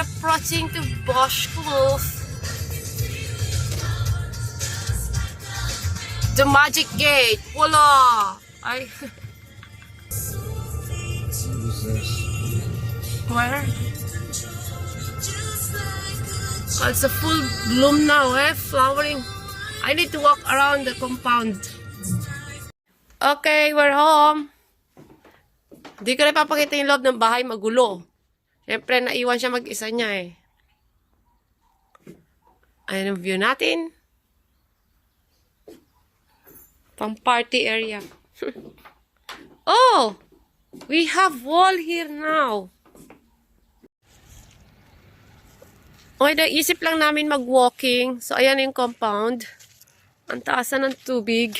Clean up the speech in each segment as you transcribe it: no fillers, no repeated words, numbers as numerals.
approaching to Bosch Kloof. The Magic Gate. Voila! Ay. Where? Oh, it's a full bloom now, eh? Flowering. I need to walk around the compound. Okay, we're home. Hindi ko na papakita yung loob ng bahay, magulo. Siyempre, naiwan siya mag-isa niya eh. Ayan ang view natin. Pang party area. Oh! We have wall here now. Okay, naisip lang namin mag-walking. So, ayan yung compound. Ang taas na ng tubig.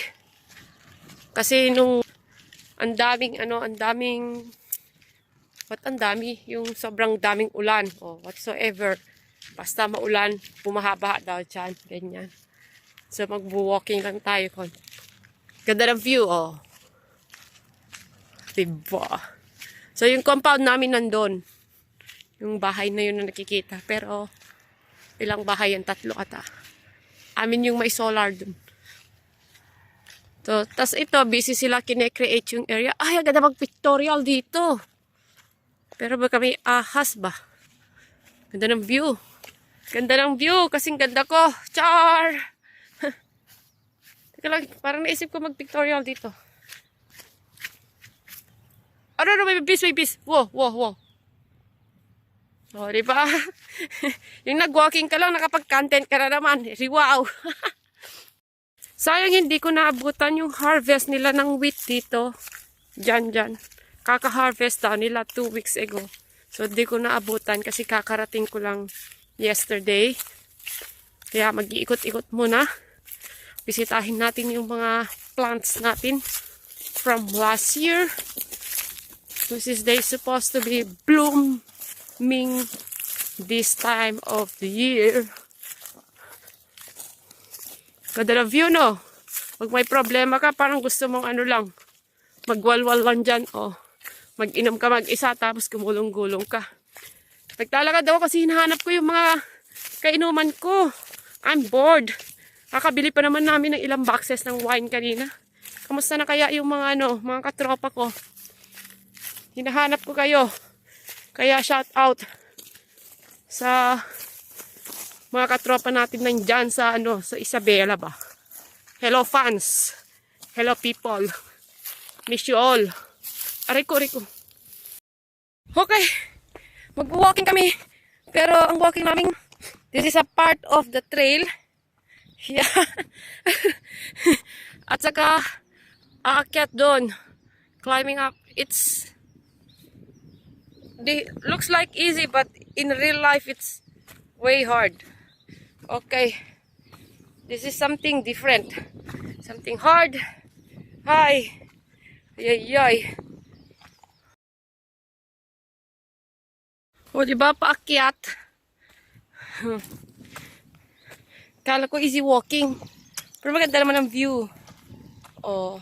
Kasi nung ang daming yung sobrang daming ulan o whatsoever. Basta maulan, bumaha-baha daw dyan. Ganyan. So, mag-walking lang tayo. Ganda ng view, oh. Diba? So, yung compound namin nandun. Yung bahay na yun na nakikita. Pero, ilang bahay yan? 3 ata. Amin yung may solar dun. So, tas ito, busy sila kine-create yung area. Ay, ang ganda mag-pictorial dito. Pero baka may ahas ba? Ganda ng view. Ganda ng view, kasing ganda ko. Char! Teka lang, parang naisip ko mag-pictorial dito. Ano, may bis. Wow. O, diba? Yung nag-walking ka lang, nakapag-content ka na naman. Wow! Sayang hindi ko naabutan yung harvest nila ng wheat dito. Diyan. Kaka-harvest daw nila 2 weeks ago. So, hindi ko naabutan kasi kakarating ko lang yesterday. Kaya mag-iikot-ikot muna. Bisitahin natin yung mga plants natin from last year. This is they supposed to be blooming this time of the year. Ganda na view, no? Pag may problema ka, parang gusto mong ano lang, magwalwal lang dyan, o mag-inom ka mag-isa, tapos gumulong-gulong ka. Nagtalakad daw kasi hinahanap ko yung mga kainuman ko. I'm bored. Kakabili pa naman namin ng ilang boxes ng wine kanina. Kamusta na kaya yung mga mga katropa ko? Hinahanap ko kayo. Kaya shout out sa mga katropa natin nandyan sa sa Isabela ba. Hello fans. Hello people. Miss you all. Aray ko. Okay. Mag-walking kami. Pero ang walking namin, this is a part of the trail. Yeah. At saka aakyat doon. Climbing up. Looks like easy, but in real life it's way hard. Okay. This is something different. Something hard. Hi. Yay. O, diba? Paakyat. Kala ko easy walking. Pero maganda naman ang view. Oh.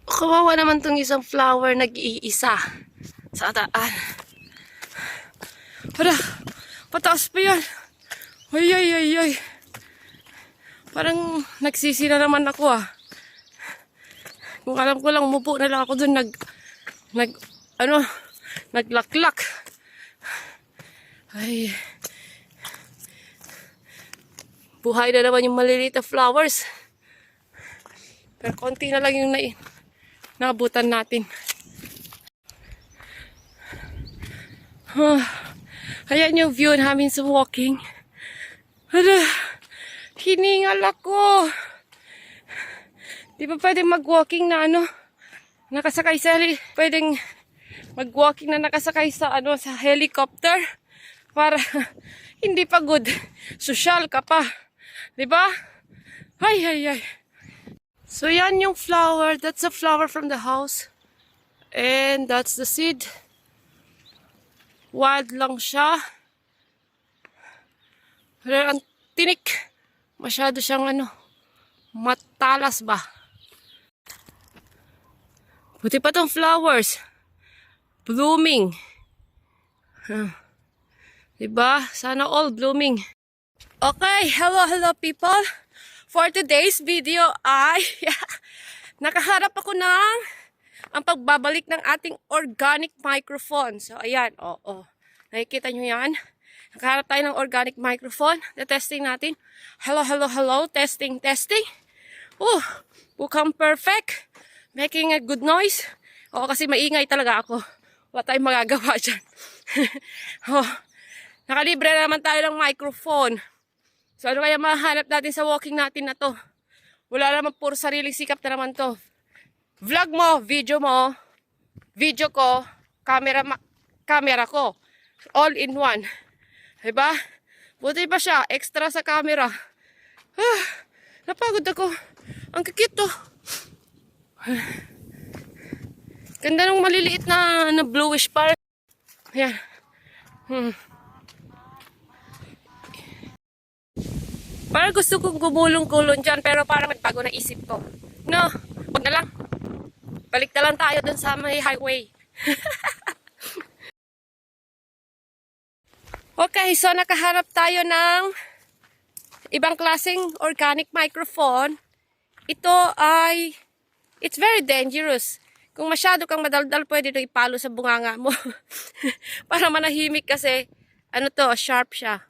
Kawawa naman tong isang flower nag-iisa sa ataan. Hala, pataas pa yan. Ay. Parang nagsisi na naman ako ah. Kung alam ko lang, umupo na lang ako dun, naglaklak. Ay. Buhay na naman yung maliliit na flowers. Pero konti na lang yung naabutan natin. Ayan yung view namin sa walking. Hala, hiningal ako. Di ba pwedeng mag-walking na nakasakay sa pwedeng mag-walking na nakasakay sa sa helicopter para hindi pagod. Social ka pa. Di ba? Ay. So yan yung flower. That's a flower from the house. And that's the seed. Wild lang siya. Pero ang tinik. Masyado siyang matalas ba? Buti pa tong flowers. Blooming. Diba? Sana all blooming. Okay, hello people. For today's video ay nakaharap ako ng ang pagbabalik ng ating organic microphone. So ayan, oo. Nakikita nyo yan? Nakaharap tayo ng organic microphone. Na-testing natin. Hello. Testing. Mukhang perfect. Making a good noise. Oo, kasi maingay talaga ako. Wala tayong magagawa dyan. Nakalibre na naman tayo ng microphone. So ano kaya mahanap natin sa walking natin na to? Wala naman, puro sariling sikap na naman to. Vlog mo, video ko, camera ko. All in one. Diba? Buti ba siya? Extra sa camera. Napagod ako. Ang kikito. Ganda ng maliliit na bluish part. Ayan. Parang gusto kong gumulong-gulong dyan, pero parang nagbago na isip ko. No, huwag na lang. Balik na lang tayo dun sa may highway. Okay, so nakaharap tayo ng ibang klaseng organic microphone. Ito ay, it's very dangerous. Kung masyado kang madaldal, pwede ito ipalo sa bunganga mo. Para manahimik kasi, ano to, sharp siya.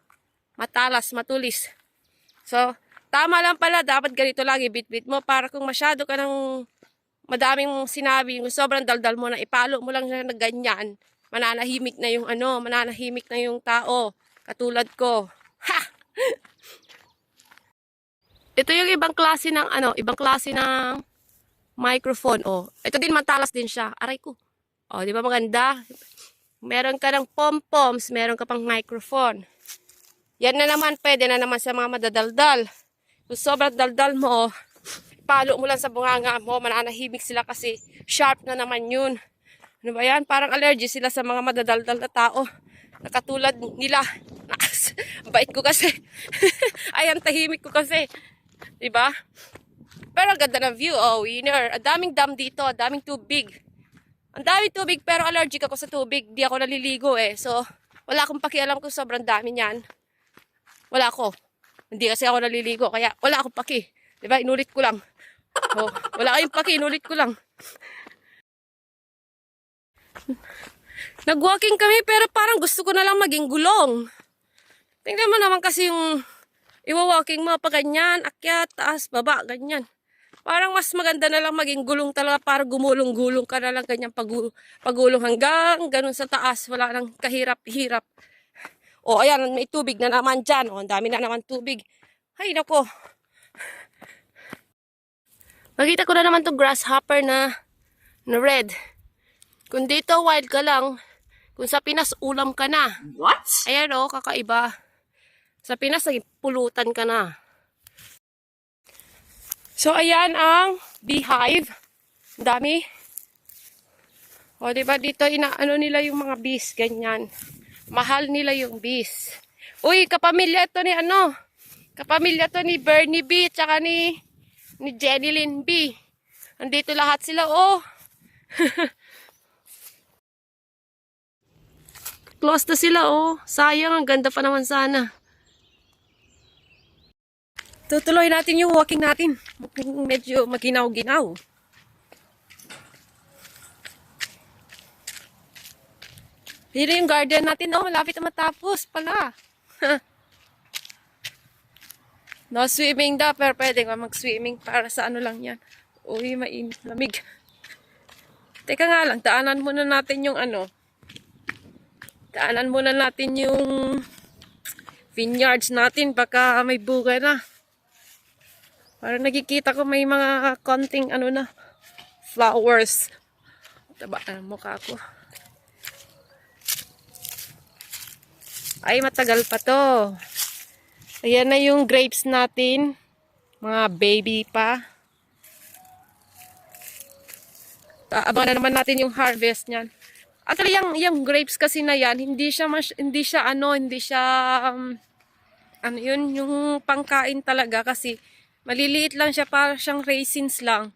Matalas, matulis. So, tama lang pala, dapat ganito lang ibit-bit mo para kung masyado ka ng madaming sinabi, yung sobrang daldal mo na ipalo mo lang na ganyan, mananahimik na yung tao, katulad ko. Ha! Ito yung ibang klase ng microphone. Oh, ito din matalas din siya. Aray ko. Oh, di ba maganda? Meron ka ng pom-poms, meron ka pang microphone. Yan na naman, pwede na naman sa mga madadaldal. Kung sobrang daldal mo, palo mo lang sa bunganga mo, mananahimik sila kasi sharp na naman yun. Ano ba yan? Parang allergy sila sa mga madadaldal na tao. Nakatulad nila. Bait ko kasi. Ayan, tahimik ko kasi. Diba? Pero ang ganda ng view. Oh, winner. Ang daming dam dito. Ang daming tubig. Ang daming tubig pero allergic ako sa tubig. Di ako naliligo eh. So, wala akong pakialam kung sobrang dami niyan. Wala ako. Hindi kasi ako naliligo. Kaya wala akong paki. Diba? Inulit ko lang. Oh, wala kayong paki. Inulit ko lang. Nag-walking kami pero parang gusto ko na lang maging gulong. Tingnan mo naman kasi yung iwa-walking mo pa ganyan. Akyat, taas, baba, ganyan. Parang mas maganda na lang maging gulong talaga para gumulong-gulong ka na lang ganyan pagulong hanggang ganun sa taas. Wala nang kahirap-hirap. O, ayan, may tubig na naman dyan. O, ang dami na naman tubig. Ay, nako. Nakita ko na naman itong grasshopper na red. Kung dito, wild ka lang. Kung sa Pinas, ulam ka na. What? Ayan o, kakaiba. Sa Pinas, pulutan ka na. So, ayan ang beehive. Ang dami. O, diba dito, inaano nila yung mga bees, ganyan. Mahal nila yung bees. Uy, kapamilya ito ni kapamilya to ni Bernie B, tsaka ni Jenny Lynn B. Andito lahat sila, oh. Close na sila, oh. Sayang, ang ganda pa naman sana. Tutuloy natin yung walking natin. Medyo maginaw-ginaw. Dito yung garden natin, oh, malapit na matapos pala. No swimming daw, pero pwede nga mag-swimming para sa ano lang yan. Uy, mainit, lamig. Teka nga lang, daanan muna natin yung daanan muna natin yung vineyards natin, baka may buga na. Parang nakikita ko may mga konting na, flowers. Taba ang mukha ko. Ay, matagal pa to. Ayan na yung grapes natin. Mga baby pa. Abangan na naman natin yung harvest niyan. Actually, yung grapes kasi na yan, hindi siya yung pangkain talaga kasi maliliit lang siya, para siyang raisins lang.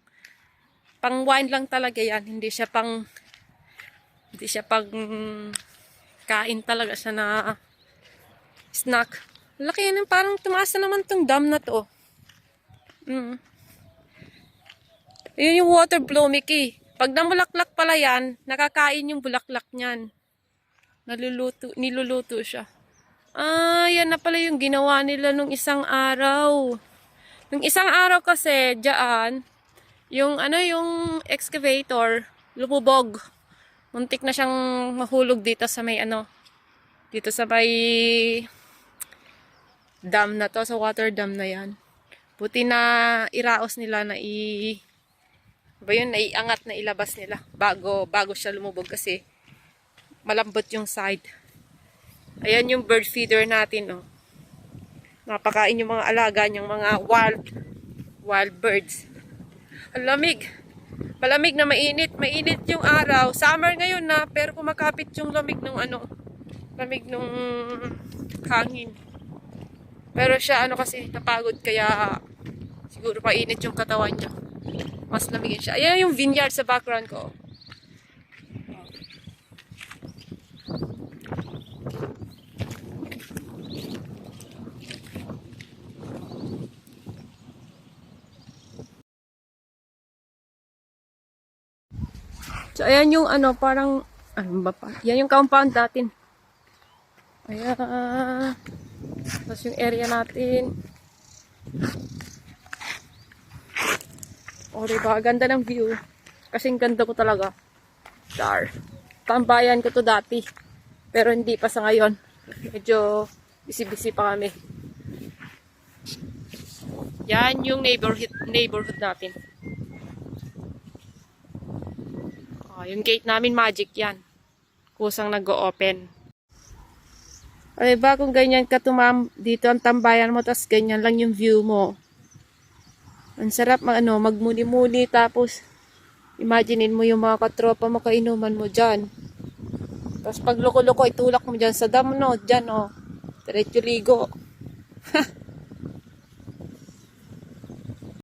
Pang wine lang talaga yan, hindi siya pang kain talaga siya na Snack. Laki yan, parang tumaas na naman tong dam na to. Yun yung water blow, Mickey. Pag namulaklak pala yan, nakakain yung bulaklak niyan. Niluluto siya. Yan na pala yung ginawa nila nung isang araw. Nung isang araw kasi, dyan, yung excavator, lumubog. Muntik na siyang mahulog dito sa may dito sa may dam na to, sa water dam na yan. Buti na iraos nila na naiangat na ilabas nila bago siya lumubog kasi malambot yung side. Ayan yung bird feeder natin, oh. Napakain yung mga alaga niyang mga wild birds. Ang lamig. Malamig na mainit. Mainit yung araw. Summer ngayon na, pero kumakapit yung lamig ng lamig ng hangin. Pero siya kasi napagod kaya siguro painit yung katawan niya. Mas lamigin siya. Ayan yung vineyard sa background ko. So, ayan yung parang, ba pa? Yan yung compound natin. Ayan. Tapos yung area natin. O, diba? Ganda ng view. Kasing ganda ko talaga. Char. Tambayan ko to dati. Pero hindi pa sa ngayon. Medyo busy-busy pa kami. Yan yung neighborhood natin. Yung gate namin, magic yan. Kusang nag-o-open. Ay ba, kung ganyan ka dito ang tambayan mo, tapos ganyan lang yung view mo. Ang sarap magmuni-muni, tapos imaginein mo yung mga katropa mo, kainuman mo dyan. Tapos pag loko-loko, itulak mo dyan sa dam, no? Dyan, oh. Diretso ligo.